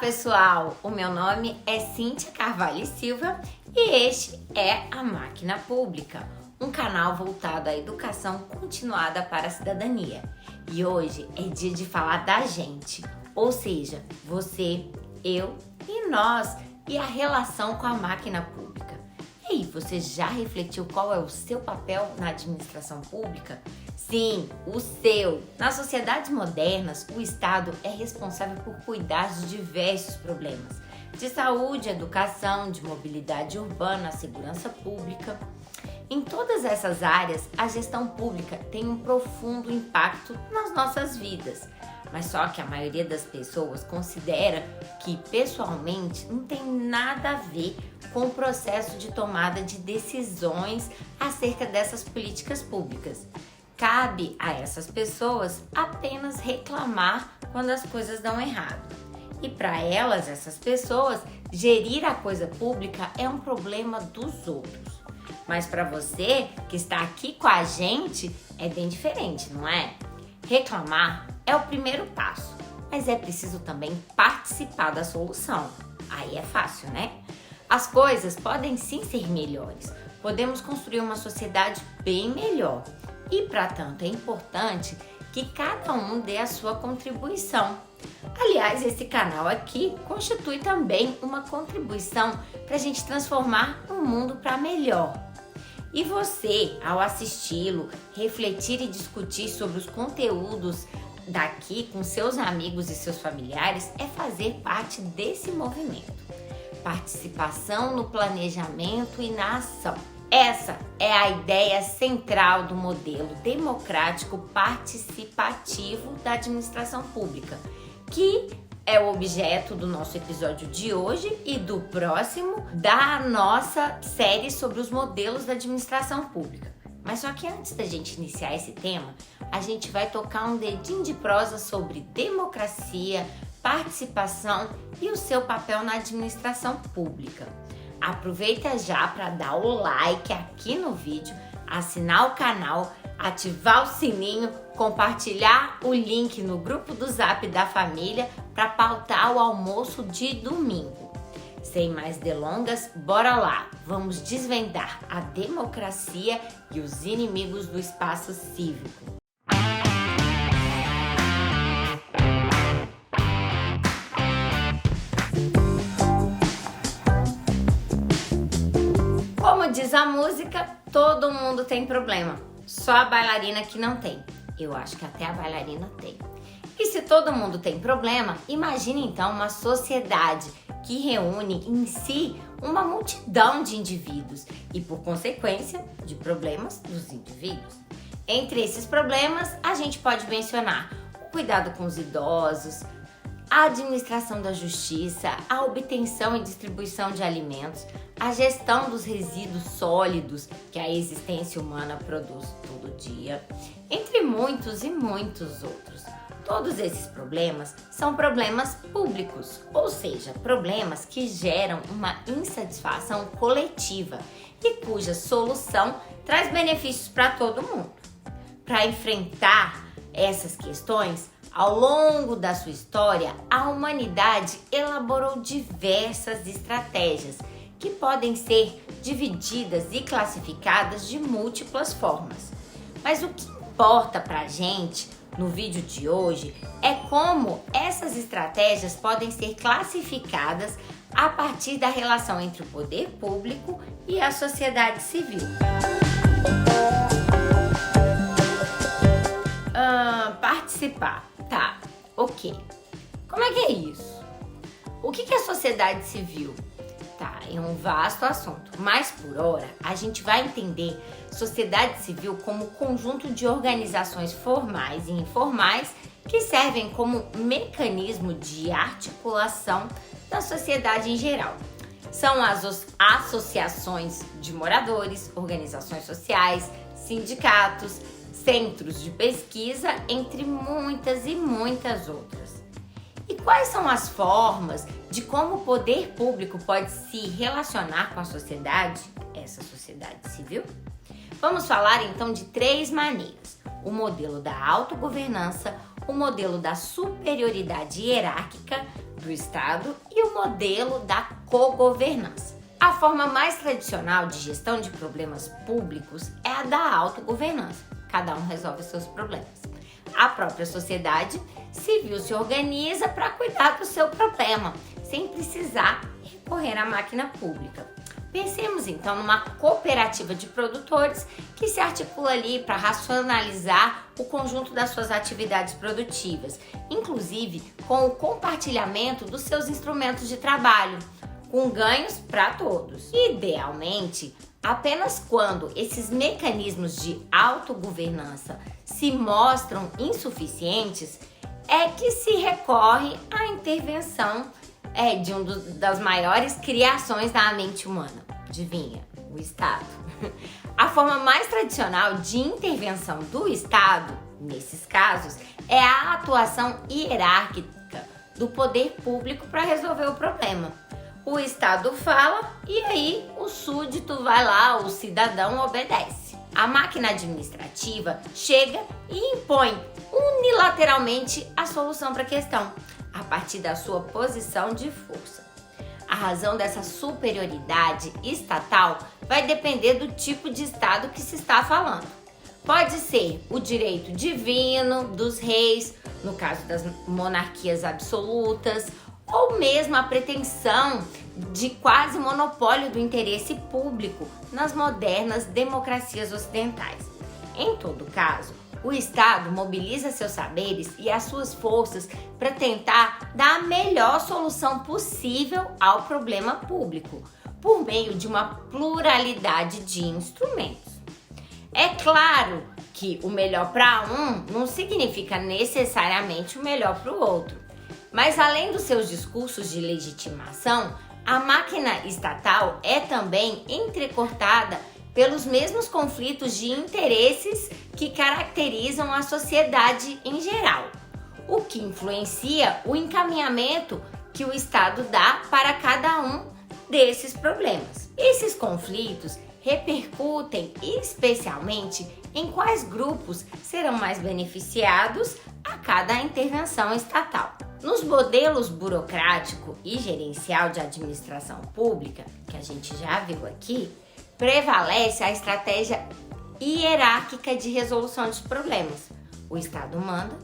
pessoal! O meu nome é Cíntia Carvalho Silva e este é a Máquina Pública, um canal voltado à educação continuada para a cidadania. E hoje é dia de falar da gente, ou seja, você, eu e nós, e a relação com a máquina pública. E aí, você já refletiu qual é o seu papel na administração pública? Sim, o seu! Nas sociedades modernas, o Estado é responsável por cuidar de diversos problemas, de saúde, educação, de mobilidade urbana, segurança pública. Em todas essas áreas, a gestão pública tem um profundo impacto nas nossas vidas. Mas só que a maioria das pessoas considera que, pessoalmente, não tem nada a ver com o processo de tomada de decisões acerca dessas políticas públicas. Cabe a essas pessoas apenas reclamar quando as coisas dão errado. E para elas, essas pessoas, gerir a coisa pública é um problema dos outros. Mas para você que está aqui com a gente, é bem diferente, não é? Reclamar é o primeiro passo, mas é preciso também participar da solução. Aí é fácil, né? As coisas podem sim ser melhores. Podemos construir uma sociedade bem melhor. E para tanto é importante que cada um dê a sua contribuição. Aliás, esse canal aqui constitui também uma contribuição para a gente transformar o mundo para melhor. E você, ao assisti-lo, refletir e discutir sobre os conteúdos daqui com seus amigos e seus familiares é fazer parte desse movimento. Participação no planejamento e na ação. Essa é a ideia central do modelo democrático participativo da administração pública, que é o objeto do nosso episódio de hoje e do próximo da nossa série sobre os modelos da administração pública. Mas só que antes da gente iniciar esse tema, a gente vai tocar um dedinho de prosa sobre democracia, participação e o seu papel na administração pública. Aproveita já para dar o like aqui no vídeo, assinar o canal, ativar o sininho, compartilhar o link no grupo do Zap da família para pautar o almoço de domingo. Sem mais delongas, bora lá! Vamos desvendar a democracia e os inimigos do espaço cívico. Como diz a música, todo mundo tem problema, só a bailarina que não tem. Eu acho que até a bailarina tem. E se todo mundo tem problema, imagine então uma sociedade que reúne em si uma multidão de indivíduos e, por consequência, de problemas dos indivíduos. Entre esses problemas, a gente pode mencionar o cuidado com os idosos, a administração da justiça, a obtenção e distribuição de alimentos, a gestão dos resíduos sólidos que a existência humana produz todo dia, entre muitos e muitos outros. Todos esses problemas são problemas públicos, ou seja, problemas que geram uma insatisfação coletiva e cuja solução traz benefícios para todo mundo. Para enfrentar essas questões, ao longo da sua história, a humanidade elaborou diversas estratégias que podem ser divididas e classificadas de múltiplas formas. Mas o que importa pra gente no vídeo de hoje é como essas estratégias podem ser classificadas a partir da relação entre o poder público e a sociedade civil. Participar. Tá, ok. Como é que é isso? O que é a sociedade civil? Tá, é um vasto assunto, mas por hora a gente vai entender sociedade civil como conjunto de organizações formais e informais que servem como mecanismo de articulação da sociedade em geral. São as associações de moradores, organizações sociais, sindicatos, centros de pesquisa, entre muitas e muitas outras. E quais são as formas de como o poder público pode se relacionar com a sociedade, essa sociedade civil? Vamos falar então de 3 maneiras: o modelo da autogovernança, o modelo da superioridade hierárquica do Estado e o modelo da cogovernança. A forma mais tradicional de gestão de problemas públicos é a da autogovernança. Cada um resolve seus problemas. A própria sociedade civil se organiza para cuidar do seu problema, sem precisar recorrer à máquina pública. Pensemos então numa cooperativa de produtores que se articula ali para racionalizar o conjunto das suas atividades produtivas, inclusive com o compartilhamento dos seus instrumentos de trabalho, com ganhos para todos. Idealmente, apenas quando esses mecanismos de autogovernança se mostram insuficientes é que se recorre à intervenção de das maiores criações da mente humana. Adivinha? O Estado. A forma mais tradicional de intervenção do Estado, nesses casos, é a atuação hierárquica do poder público para resolver o problema. O Estado fala e aí o súdito vai lá, o cidadão obedece. A máquina administrativa chega e impõe unilateralmente a solução para a questão, a partir da sua posição de força. A razão dessa superioridade estatal vai depender do tipo de Estado que se está falando. Pode ser o direito divino dos reis, no caso das monarquias absolutas, ou mesmo a pretensão de quase monopólio do interesse público nas modernas democracias ocidentais. Em todo caso, o Estado mobiliza seus saberes e as suas forças para tentar dar a melhor solução possível ao problema público, por meio de uma pluralidade de instrumentos. É claro que o melhor para um não significa necessariamente o melhor para o outro, mas além dos seus discursos de legitimação, a máquina estatal é também entrecortada pelos mesmos conflitos de interesses que caracterizam a sociedade em geral, o que influencia o encaminhamento que o Estado dá para cada um desses problemas. Esses conflitos repercutem especialmente em quais grupos serão mais beneficiados a cada intervenção estatal. Nos modelos burocrático e gerencial de administração pública, que a gente já viu aqui, prevalece a estratégia hierárquica de resolução dos problemas. O Estado manda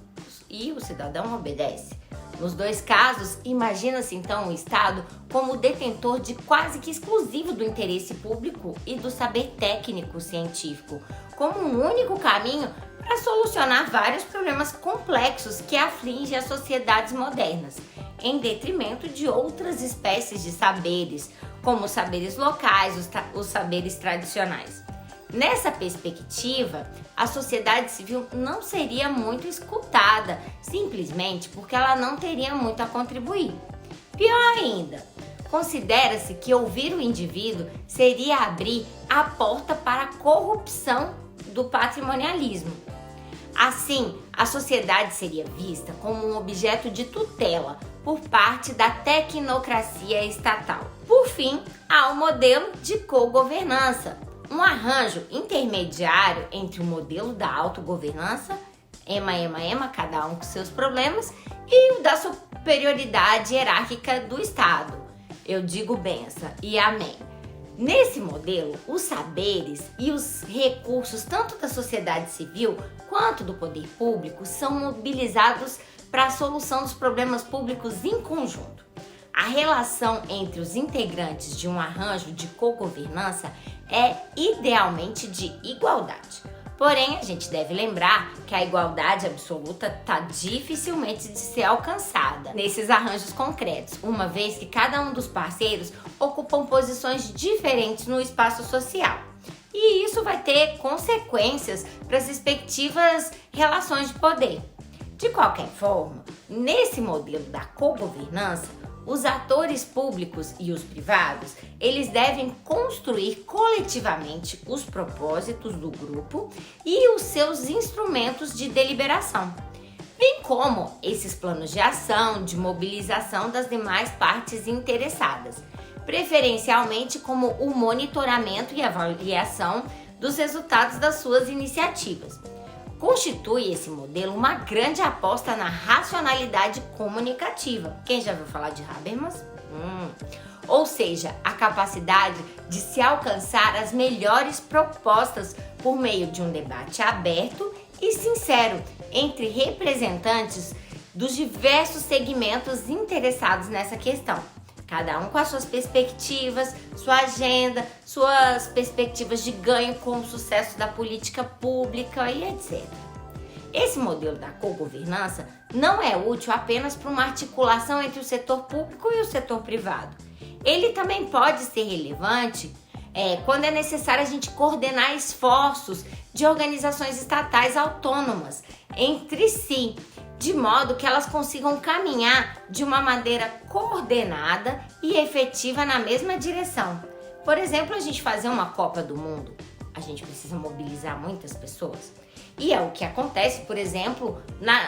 e o cidadão obedece. Nos dois casos, imagina-se então o Estado como detentor de quase que exclusivo do interesse público e do saber técnico científico, como um único caminho para solucionar vários problemas complexos que afligem as sociedades modernas, em detrimento de outras espécies de saberes, como os saberes locais, os saberes tradicionais. Nessa perspectiva, a sociedade civil não seria muito escutada, simplesmente porque ela não teria muito a contribuir. Pior ainda, considera-se que ouvir o indivíduo seria abrir a porta para a corrupção do patrimonialismo. Assim, a sociedade seria vista como um objeto de tutela por parte da tecnocracia estatal. Por fim, há o modelo de cogovernança, um arranjo intermediário entre o modelo da autogovernança, ema, cada um com seus problemas, e o da superioridade hierárquica do Estado. Eu digo benção e amém. Nesse modelo, os saberes e os recursos tanto da sociedade civil quanto do poder público são mobilizados para a solução dos problemas públicos em conjunto. A relação entre os integrantes de um arranjo de cogovernança é idealmente de igualdade. Porém, a gente deve lembrar que a igualdade absoluta está dificilmente de ser alcançada nesses arranjos concretos, uma vez que cada um dos parceiros ocupam posições diferentes no espaço social. E isso vai ter consequências para as respectivas relações de poder. De qualquer forma, nesse modelo da cogovernança, os atores públicos e os privados, eles devem construir coletivamente os propósitos do grupo e os seus instrumentos de deliberação, bem como esses planos de ação, de mobilização das demais partes interessadas, preferencialmente como o monitoramento e avaliação dos resultados das suas iniciativas. Constitui esse modelo uma grande aposta na racionalidade comunicativa. Quem já ouviu falar de Habermas? Ou seja, a capacidade de se alcançar as melhores propostas por meio de um debate aberto e sincero entre representantes dos diversos segmentos interessados nessa questão. Cada um com as suas perspectivas, sua agenda, suas perspectivas de ganho com o sucesso da política pública e etc. Esse modelo da cogovernança não é útil apenas para uma articulação entre o setor público e o setor privado. Ele também pode ser relevante quando é necessário a gente coordenar esforços de organizações estatais autônomas entre si, de modo que elas consigam caminhar de uma maneira coordenada e efetiva na mesma direção. Por exemplo, a gente fazer uma Copa do Mundo, a gente precisa mobilizar muitas pessoas. E é o que acontece, por exemplo,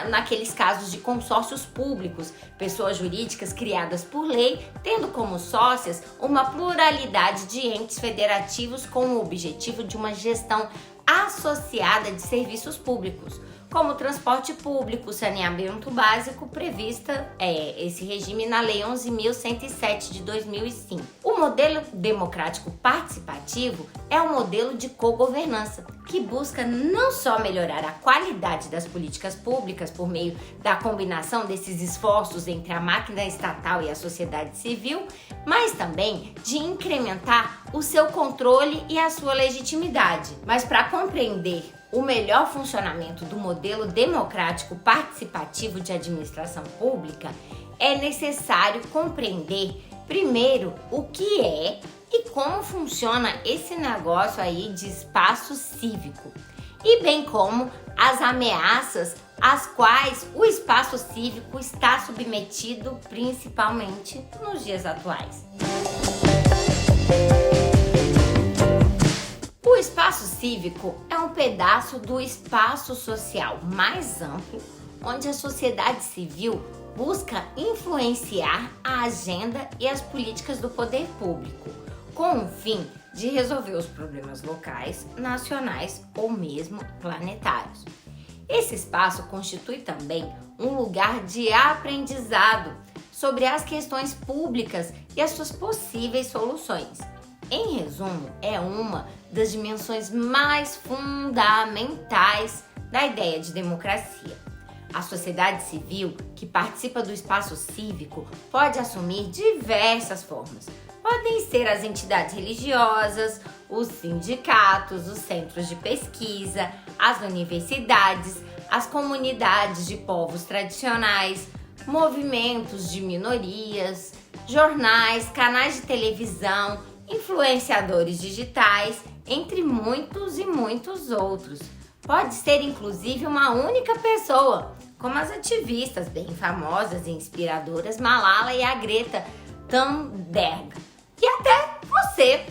naqueles casos de consórcios públicos, pessoas jurídicas criadas por lei, tendo como sócias uma pluralidade de entes federativos com o objetivo de uma gestão associada de serviços públicos, como transporte público, saneamento básico, prevista esse regime na Lei 11.107 de 2005. O modelo democrático participativo é um modelo de cogovernança que busca não só melhorar a qualidade das políticas públicas por meio da combinação desses esforços entre a máquina estatal e a sociedade civil, mas também de incrementar o seu controle e a sua legitimidade. Mas para compreender o melhor funcionamento do modelo democrático participativo de administração pública, é necessário compreender primeiro o que é e como funciona esse negócio aí de espaço cívico, e bem como as ameaças às quais o espaço cívico está submetido, principalmente nos dias atuais. O espaço cívico é um pedaço do espaço social mais amplo, onde a sociedade civil busca influenciar a agenda e as políticas do poder público, com o fim de resolver os problemas locais, nacionais ou mesmo planetários. Esse espaço constitui também um lugar de aprendizado sobre as questões públicas e as suas possíveis soluções. Em resumo, é uma das dimensões mais fundamentais da ideia de democracia. A sociedade civil que participa do espaço cívico pode assumir diversas formas. Podem ser as entidades religiosas, os sindicatos, os centros de pesquisa, as universidades, as comunidades de povos tradicionais, movimentos de minorias, jornais, canais de televisão, influenciadores digitais, entre muitos e muitos outros. Pode ser inclusive uma única pessoa, como as ativistas bem famosas e inspiradoras Malala e a Greta Thunberg. E até você.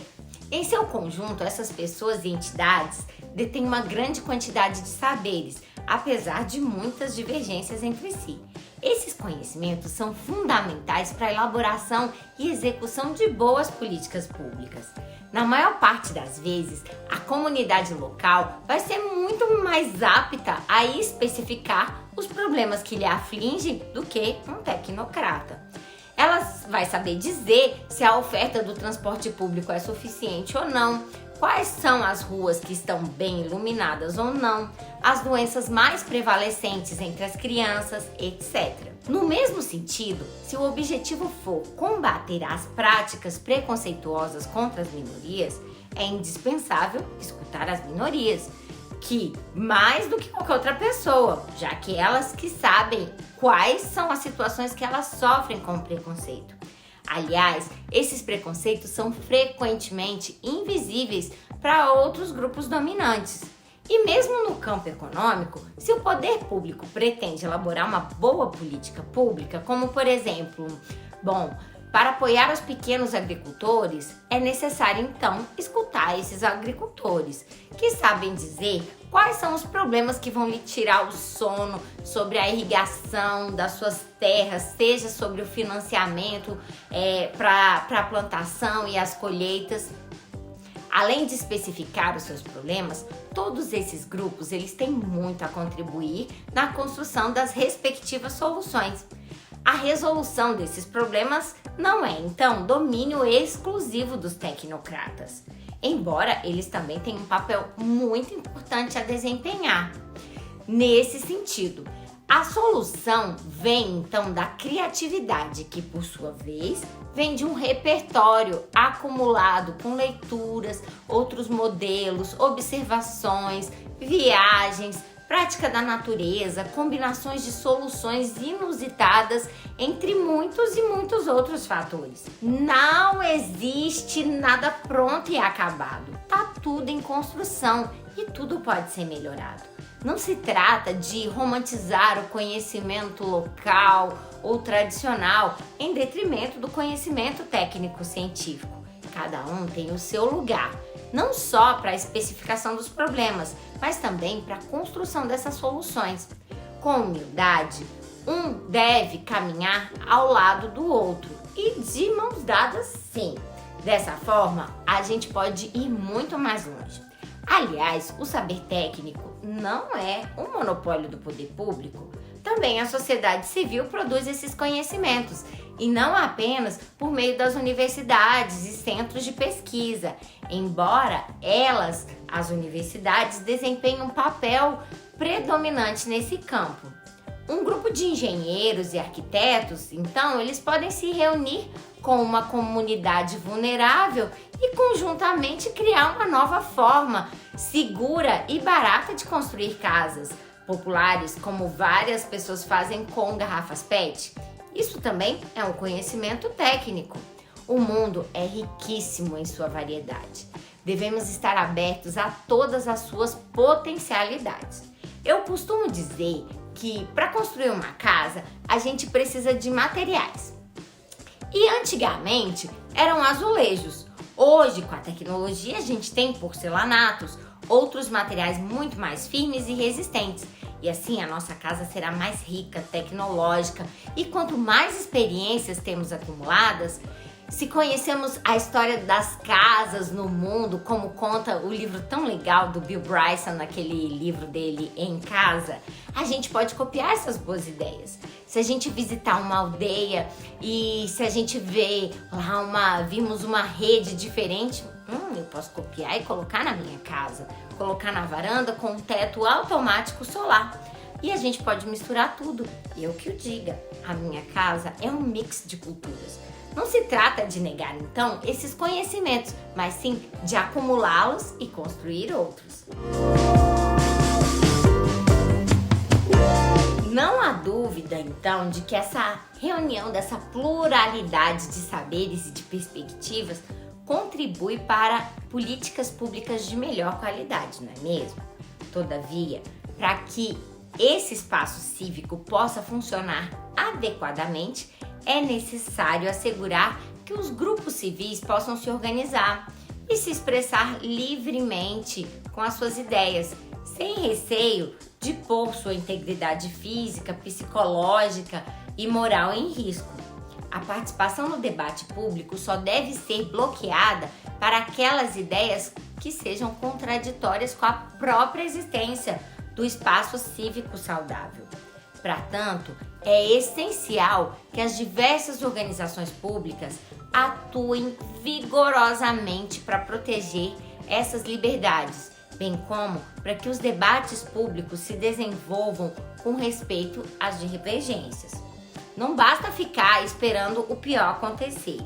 Em seu conjunto, essas pessoas e entidades detêm uma grande quantidade de saberes, apesar de muitas divergências entre si. Esses conhecimentos são fundamentais para a elaboração e execução de boas políticas públicas. Na maior parte das vezes, a comunidade local vai ser muito mais apta a especificar os problemas que lhe afligem do que um tecnocrata. Ela vai saber dizer se a oferta do transporte público é suficiente ou não, quais são as ruas que estão bem iluminadas ou não, as doenças mais prevalecentes entre as crianças, etc. No mesmo sentido, se o objetivo for combater as práticas preconceituosas contra as minorias, é indispensável escutar as minorias, que mais do que qualquer outra pessoa, já que elas que sabem quais são as situações que elas sofrem com o preconceito. Aliás, esses preconceitos são frequentemente invisíveis para outros grupos dominantes. E mesmo no campo econômico, se o poder público pretende elaborar uma boa política pública, como por exemplo, para apoiar os pequenos agricultores, é necessário então escutar esses agricultores, que sabem dizer quais são os problemas que vão lhe tirar o sono sobre a irrigação das suas terras, seja sobre o financiamento para a plantação e as colheitas. Além de especificar os seus problemas, todos esses grupos eles têm muito a contribuir na construção das respectivas soluções. A resolução desses problemas não é, então, domínio exclusivo dos tecnocratas, embora eles também tenham um papel muito importante a desempenhar. Nesse sentido, a solução vem então da criatividade, que por sua vez vem de um repertório acumulado com leituras, outros modelos, observações, viagens, prática da natureza, combinações de soluções inusitadas, entre muitos e muitos outros fatores. Não existe nada pronto e acabado. Tá tudo em construção e tudo pode ser melhorado. Não se trata de romantizar o conhecimento local ou tradicional em detrimento do conhecimento técnico-científico. Cada um tem o seu lugar, não só para a especificação dos problemas, mas também para a construção dessas soluções. Com humildade, um deve caminhar ao lado do outro e de mãos dadas, sim. Dessa forma, a gente pode ir muito mais longe. Aliás, o saber técnico não é um monopólio do poder público. Também a sociedade civil produz esses conhecimentos, e não apenas por meio das universidades e centros de pesquisa, embora as universidades, desempenhem um papel predominante nesse campo. Um grupo de engenheiros e arquitetos, então, eles podem se reunir com uma comunidade vulnerável e conjuntamente criar uma nova forma segura e barata de construir casas populares, como várias pessoas fazem com garrafas PET. Isso também é um conhecimento técnico. O mundo é riquíssimo em sua variedade. Devemos estar abertos a todas as suas potencialidades. Eu costumo dizer que para construir uma casa, a gente precisa de materiais. E antigamente eram azulejos. Hoje, com a tecnologia, a gente tem porcelanatos, outros materiais muito mais firmes e resistentes. E assim a nossa casa será mais rica, tecnológica. E quanto mais experiências temos acumuladas, se conhecemos a história das casas no mundo, como conta o livro tão legal do Bill Bryson, naquele livro dele Em Casa, a gente pode copiar essas boas ideias. Se a gente visitar uma aldeia e se a gente vê lá vimos uma rede diferente, eu posso copiar e colocar na minha casa, colocar na varanda com um teto automático solar. E a gente pode misturar tudo. Eu que o diga, a minha casa é um mix de culturas. Não se trata de negar, então, esses conhecimentos, mas sim de acumulá-los e construir outros. Não há dúvida, então, de que essa reunião dessa pluralidade de saberes e de perspectivas contribui para políticas públicas de melhor qualidade, não é mesmo? Todavia, para que esse espaço cívico possa funcionar adequadamente, é necessário assegurar que os grupos civis possam se organizar e se expressar livremente com as suas ideias, sem receio de pôr sua integridade física, psicológica e moral em risco. A participação no debate público só deve ser bloqueada para aquelas ideias que sejam contraditórias com a própria existência do espaço cívico saudável. Portanto, é essencial que as diversas organizações públicas atuem vigorosamente para proteger essas liberdades, bem como para que os debates públicos se desenvolvam com respeito às divergências. Não basta ficar esperando o pior acontecer.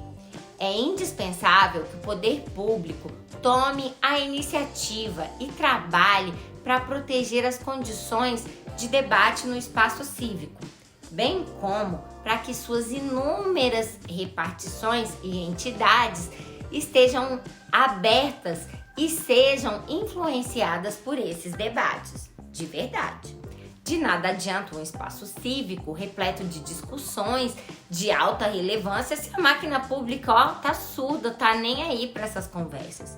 É indispensável que o poder público tome a iniciativa e trabalhe para proteger as condições de debate no espaço cívico, bem como para que suas inúmeras repartições e entidades estejam abertas e sejam influenciadas por esses debates, de verdade. De nada adianta um espaço cívico repleto de discussões de alta relevância se a máquina pública tá surda, tá nem aí para essas conversas.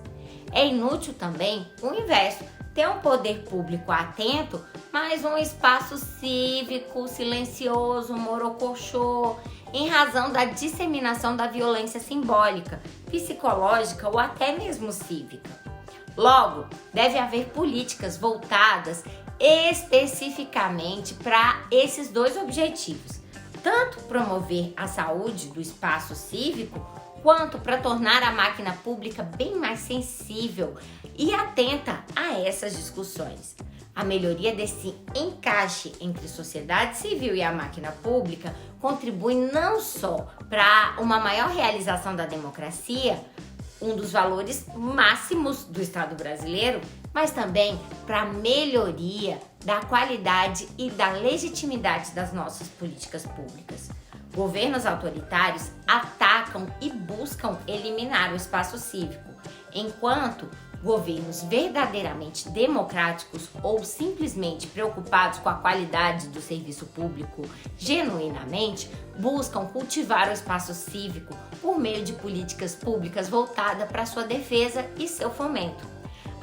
É inútil também o inverso, ter um poder público atento, mas um espaço cívico, silencioso, morocochô, em razão da disseminação da violência simbólica, psicológica ou até mesmo cívica. Logo, deve haver políticas voltadas especificamente para esses dois objetivos, tanto promover a saúde do espaço cívico, quanto para tornar a máquina pública bem mais sensível e atenta a essas discussões. A melhoria desse encaixe entre sociedade civil e a máquina pública contribui não só para uma maior realização da democracia, um dos valores máximos do Estado brasileiro, mas também para a melhoria da qualidade e da legitimidade das nossas políticas públicas. Governos autoritários atacam e buscam eliminar o espaço cívico, enquanto governos verdadeiramente democráticos ou simplesmente preocupados com a qualidade do serviço público genuinamente buscam cultivar o espaço cívico por meio de políticas públicas voltadas para sua defesa e seu fomento.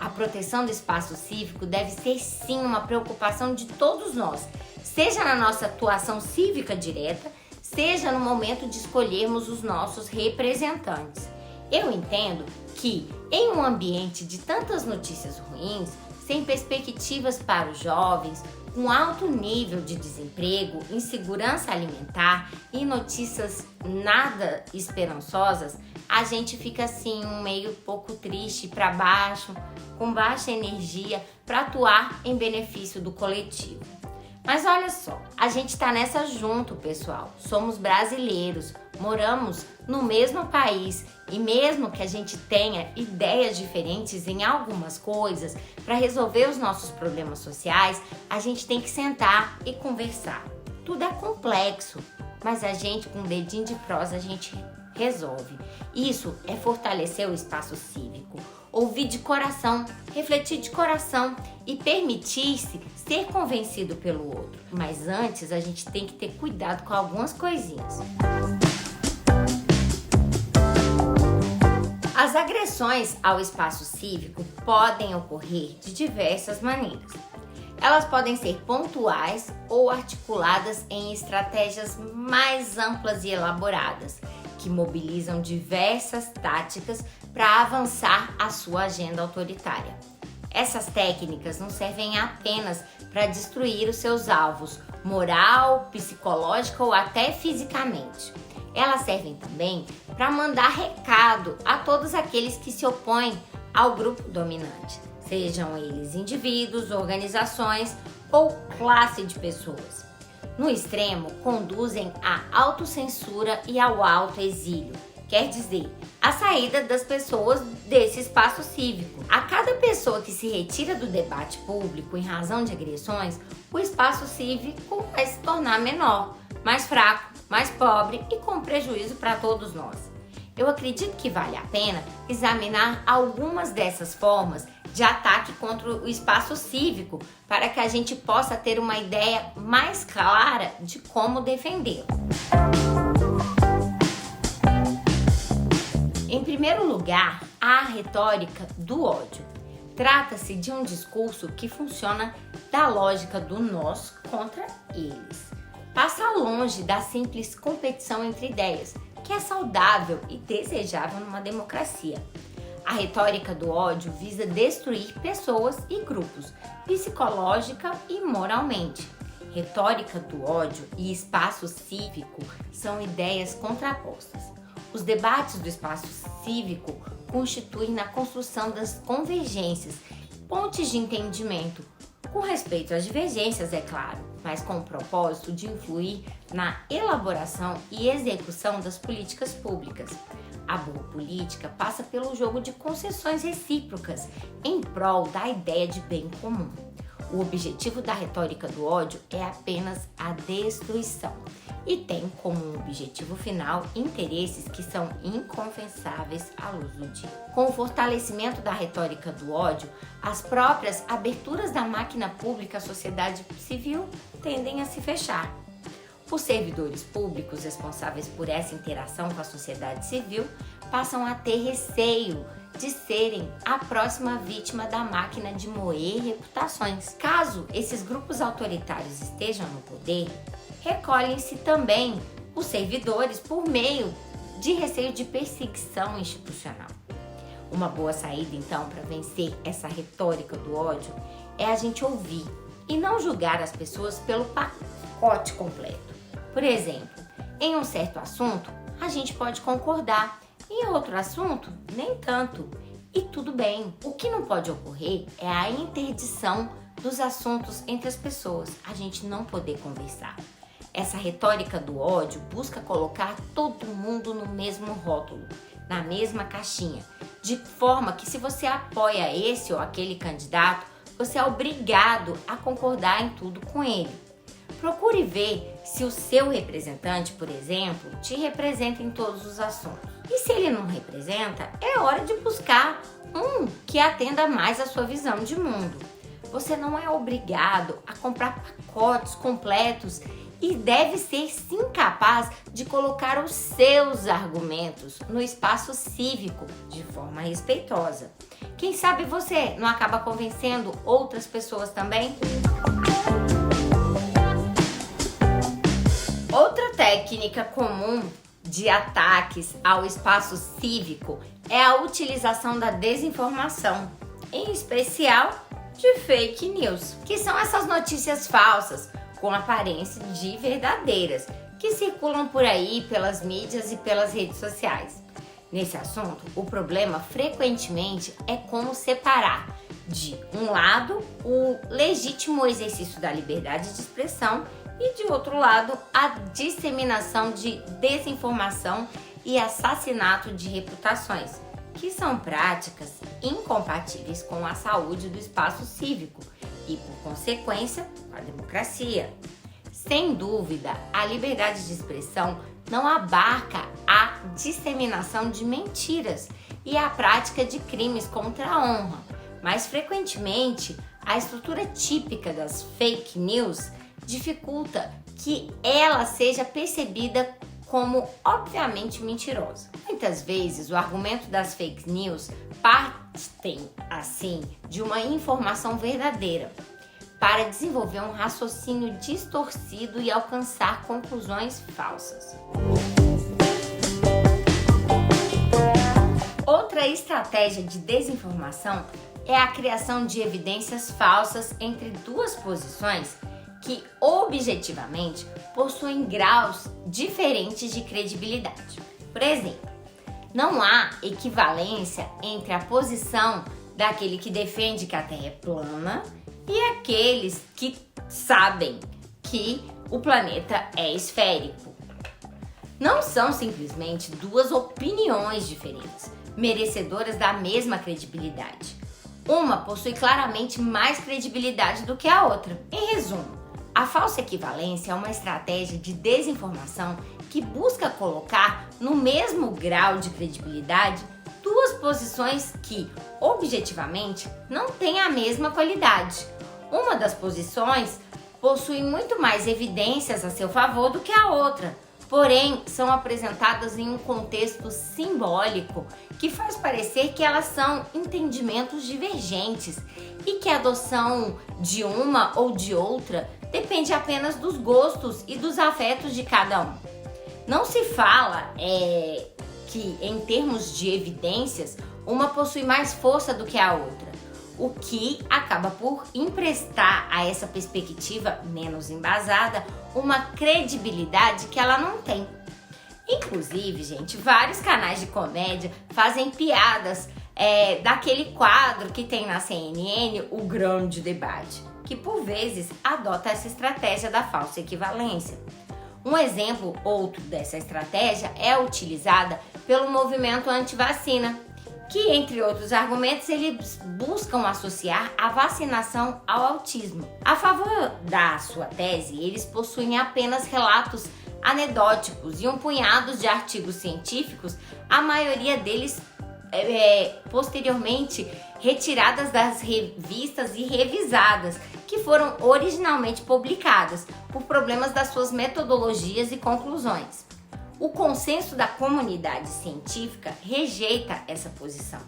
A proteção do espaço cívico deve ser sim uma preocupação de todos nós, seja na nossa atuação cívica direta, seja no momento de escolhermos os nossos representantes. Eu entendo que, em um ambiente de tantas notícias ruins, sem perspectivas para os jovens, com alto nível de desemprego, insegurança alimentar e notícias nada esperançosas, a gente fica assim meio pouco triste, para baixo, com baixa energia para atuar em benefício do coletivo. Mas olha só, a gente tá nessa junto, pessoal. Somos brasileiros, moramos no mesmo país e mesmo que a gente tenha ideias diferentes em algumas coisas, para resolver os nossos problemas sociais, a gente tem que sentar e conversar. Tudo é complexo, mas a gente com um dedinho de prosa a gente resolve. Isso é fortalecer o espaço cívico. Ouvir de coração, refletir de coração e permitir-se ser convencido pelo outro. Mas antes a gente tem que ter cuidado com algumas coisinhas. As agressões ao espaço cívico podem ocorrer de diversas maneiras. Elas podem ser pontuais ou articuladas em estratégias mais amplas e elaboradas, que mobilizam diversas táticas para avançar a sua agenda autoritária. Essas técnicas não servem apenas para destruir os seus alvos, moral, psicológica ou até fisicamente. Elas servem também para mandar recado a todos aqueles que se opõem ao grupo dominante, sejam eles indivíduos, organizações ou classe de pessoas. No extremo, conduzem à autocensura e ao autoexílio, quer dizer, a saída das pessoas desse espaço cívico. A cada pessoa que se retira do debate público em razão de agressões, o espaço cívico vai se tornar menor, mais fraco, mais pobre e com prejuízo para todos nós. Eu acredito que vale a pena examinar algumas dessas formas de ataque contra o espaço cívico para que a gente possa ter uma ideia mais clara de como defendê-lo. Em primeiro lugar, a retórica do ódio. Trata-se de um discurso que funciona da lógica do nós contra eles. Passa longe da simples competição entre ideias, que é saudável e desejável numa democracia. A retórica do ódio visa destruir pessoas e grupos, psicológica e moralmente. Retórica do ódio e espaço cívico são ideias contrapostas. Os debates do espaço cívico constituem na construção das convergências, pontes de entendimento, com respeito às divergências, é claro, mas com o propósito de influir na elaboração e execução das políticas públicas. A boa política passa pelo jogo de concessões recíprocas em prol da ideia de bem comum. O objetivo da retórica do ódio é apenas a destruição e tem como objetivo final interesses que são inconfessáveis à luz do dia. Com o fortalecimento da retórica do ódio, as próprias aberturas da máquina pública à sociedade civil tendem a se fechar. Os servidores públicos responsáveis por essa interação com a sociedade civil passam a ter receio de serem a próxima vítima da máquina de moer reputações. Caso esses grupos autoritários estejam no poder, recolhem-se também os servidores por meio de receio de perseguição institucional. Uma boa saída, então, para vencer essa retórica do ódio é a gente ouvir e não julgar as pessoas pelo pacote completo. Por exemplo, em um certo assunto, a gente pode concordar, em outro assunto, nem tanto. E tudo bem. O que não pode ocorrer é a interdição dos assuntos entre as pessoas, a gente não poder conversar. Essa retórica do ódio busca colocar todo mundo no mesmo rótulo, na mesma caixinha, de forma que se você apoia esse ou aquele candidato, você é obrigado a concordar em tudo com ele. Procure ver se o seu representante, por exemplo, te representa em todos os assuntos. E se ele não representa, é hora de buscar um que atenda mais à sua visão de mundo. Você não é obrigado a comprar pacotes completos e deve ser sim capaz de colocar os seus argumentos no espaço cívico de forma respeitosa. Quem sabe você não acaba convencendo outras pessoas também? Outra técnica comum de ataques ao espaço cívico é a utilização da desinformação, em especial de fake news, que são essas notícias falsas com aparência de verdadeiras, que circulam por aí pelas mídias e pelas redes sociais. Nesse assunto, o problema frequentemente é como separar de um lado o legítimo exercício da liberdade de expressão e de outro lado a disseminação de desinformação e assassinato de reputações, que são práticas incompatíveis com a saúde do espaço cívico e, por consequência, com a democracia. Sem dúvida, a liberdade de expressão não abarca a disseminação de mentiras e a prática de crimes contra a honra, mas frequentemente a estrutura típica das fake news dificulta que ela seja percebida como obviamente mentirosa. Muitas vezes o argumento das fake news partem assim de uma informação verdadeira para desenvolver um raciocínio distorcido e alcançar conclusões falsas. Outra estratégia de desinformação é a criação de evidências falsas entre duas posições que objetivamente possuem graus diferentes de credibilidade. Por exemplo, não há equivalência entre a posição daquele que defende que a Terra é plana e aqueles que sabem que o planeta é esférico. Não são simplesmente duas opiniões diferentes, merecedoras da mesma credibilidade. Uma possui claramente mais credibilidade do que a outra. Em resumo, a falsa equivalência é uma estratégia de desinformação que busca colocar no mesmo grau de credibilidade duas posições que, objetivamente, não têm a mesma qualidade. Uma das posições possui muito mais evidências a seu favor do que a outra, porém são apresentadas em um contexto simbólico que faz parecer que elas são entendimentos divergentes e que a adoção de uma ou de outra depende apenas dos gostos e dos afetos de cada um. Não se fala que, em termos de evidências, uma possui mais força do que a outra, o que acaba por emprestar a essa perspectiva menos embasada uma credibilidade que ela não tem. Inclusive, gente, vários canais de comédia fazem piadas daquele quadro que tem na CNN, O Grande Debate, que por vezes adota essa estratégia da falsa equivalência. Um exemplo outro dessa estratégia é utilizada pelo movimento anti-vacina, que, entre outros argumentos, eles buscam associar a vacinação ao autismo. A favor da sua tese, eles possuem apenas relatos anedóticos e um punhado de artigos científicos, a maioria deles posteriormente retiradas das revistas e revisadas, que foram originalmente publicadas por problemas das suas metodologias e conclusões. O consenso da comunidade científica rejeita essa posição.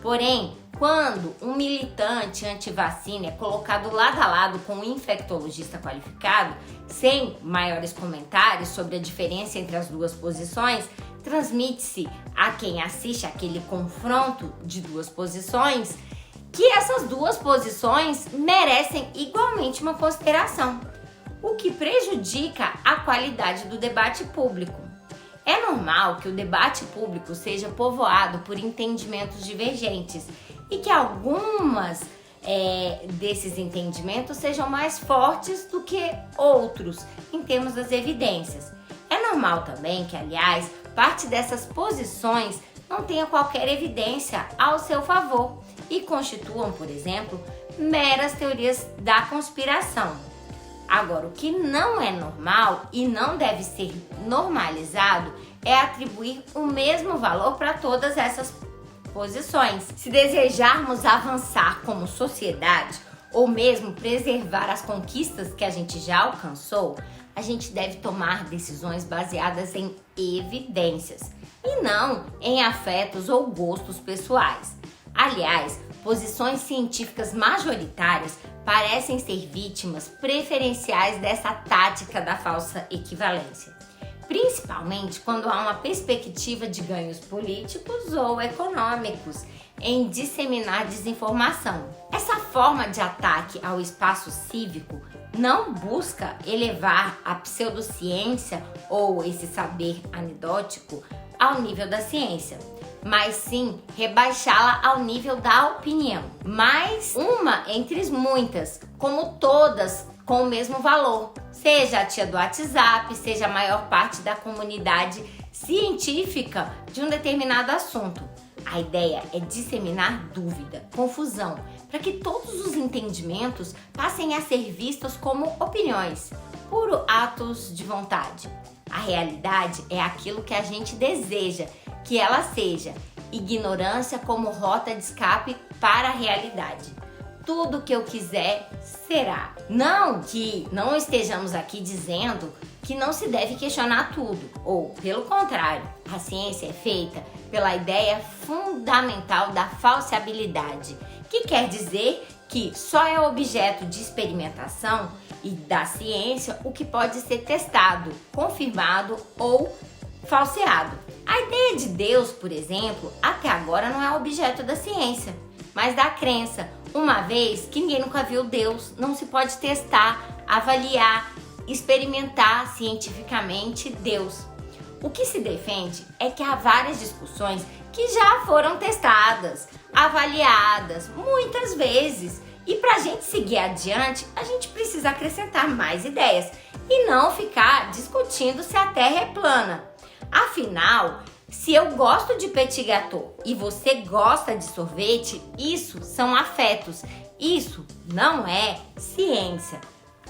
Porém, quando um militante antivacina é colocado lado a lado com um infectologista qualificado, sem maiores comentários sobre a diferença entre as duas posições, transmite-se a quem assiste aquele confronto de duas posições que essas duas posições merecem igualmente uma consideração, o que prejudica a qualidade do debate público. É normal que o debate público seja povoado por entendimentos divergentes e que algumas desses entendimentos sejam mais fortes do que outros em termos das evidências. É normal também que, aliás, parte dessas posições não tenha qualquer evidência ao seu favor e constituam, por exemplo, meras teorias da conspiração. Agora, o que não é normal e não deve ser normalizado é atribuir o mesmo valor para todas essas posições. Se desejarmos avançar como sociedade ou mesmo preservar as conquistas que a gente já alcançou, a gente deve tomar decisões baseadas em evidências e não em afetos ou gostos pessoais. Aliás, posições científicas majoritárias parecem ser vítimas preferenciais dessa tática da falsa equivalência, principalmente quando há uma perspectiva de ganhos políticos ou econômicos em disseminar desinformação. Essa forma de ataque ao espaço cívico não busca elevar a pseudociência ou esse saber anedótico ao nível da ciência, mas sim rebaixá-la ao nível da opinião. Mais uma entre as muitas, como todas com o mesmo valor, seja a tia do WhatsApp, seja a maior parte da comunidade científica de um determinado assunto. A ideia é disseminar dúvida, confusão, para que todos os entendimentos passem a ser vistos como opiniões, puro atos de vontade. A realidade é aquilo que a gente deseja que ela seja, ignorância como rota de escape para a realidade. Tudo que eu quiser será. Não que não estejamos aqui dizendo que não se deve questionar tudo, ou pelo contrário, a ciência é feita pela ideia fundamental da falseabilidade, que quer dizer que só é objeto de experimentação e da ciência o que pode ser testado, confirmado ou falseado. A ideia de Deus, por exemplo, até agora não é objeto da ciência, mas da crença, uma vez que ninguém nunca viu Deus, não se pode testar, avaliar, experimentar cientificamente Deus. O que se defende é que há várias discussões que já foram testadas, avaliadas muitas vezes, e para a gente seguir adiante, a gente precisa acrescentar mais ideias e não ficar discutindo se a Terra é plana. Afinal, se eu gosto de petit gâteau e você gosta de sorvete, isso são afetos. Isso não é ciência.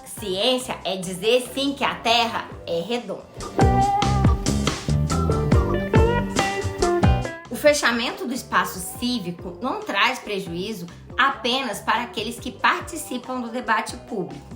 Ciência é dizer sim que a Terra é redonda. O fechamento do espaço cívico não traz prejuízo apenas para aqueles que participam do debate público.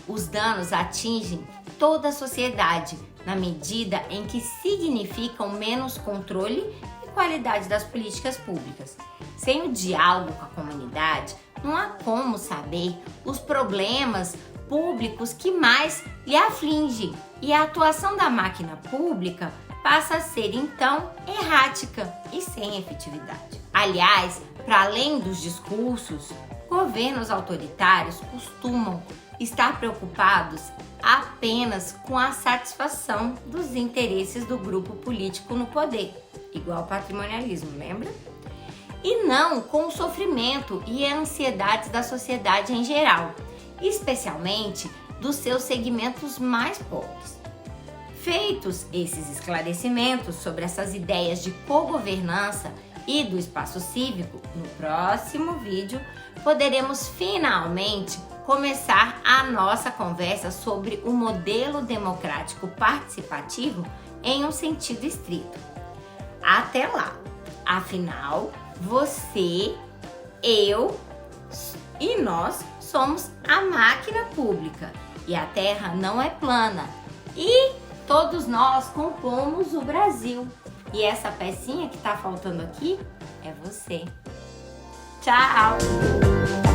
Os danos atingem toda a sociedade, na medida em que significam menos controle e qualidade das políticas públicas. Sem o diálogo com a comunidade, não há como saber os problemas públicos que mais lhe afligem, e a atuação da máquina pública passa a ser, então, errática e sem efetividade. Aliás, para além dos discursos, governos autoritários costumam estar preocupados apenas com a satisfação dos interesses do grupo político no poder, igual ao patrimonialismo, lembra? E não com o sofrimento e a ansiedade da sociedade em geral, especialmente dos seus segmentos mais pobres. Feitos esses esclarecimentos sobre essas ideias de cogovernança e do espaço cívico, no próximo vídeo poderemos finalmente começar a nossa conversa sobre o modelo democrático participativo em um sentido estrito. Até lá! Afinal, você, eu e nós somos a máquina pública e a Terra não é plana e todos nós compomos o Brasil. E essa pecinha que está faltando aqui é você. Tchau!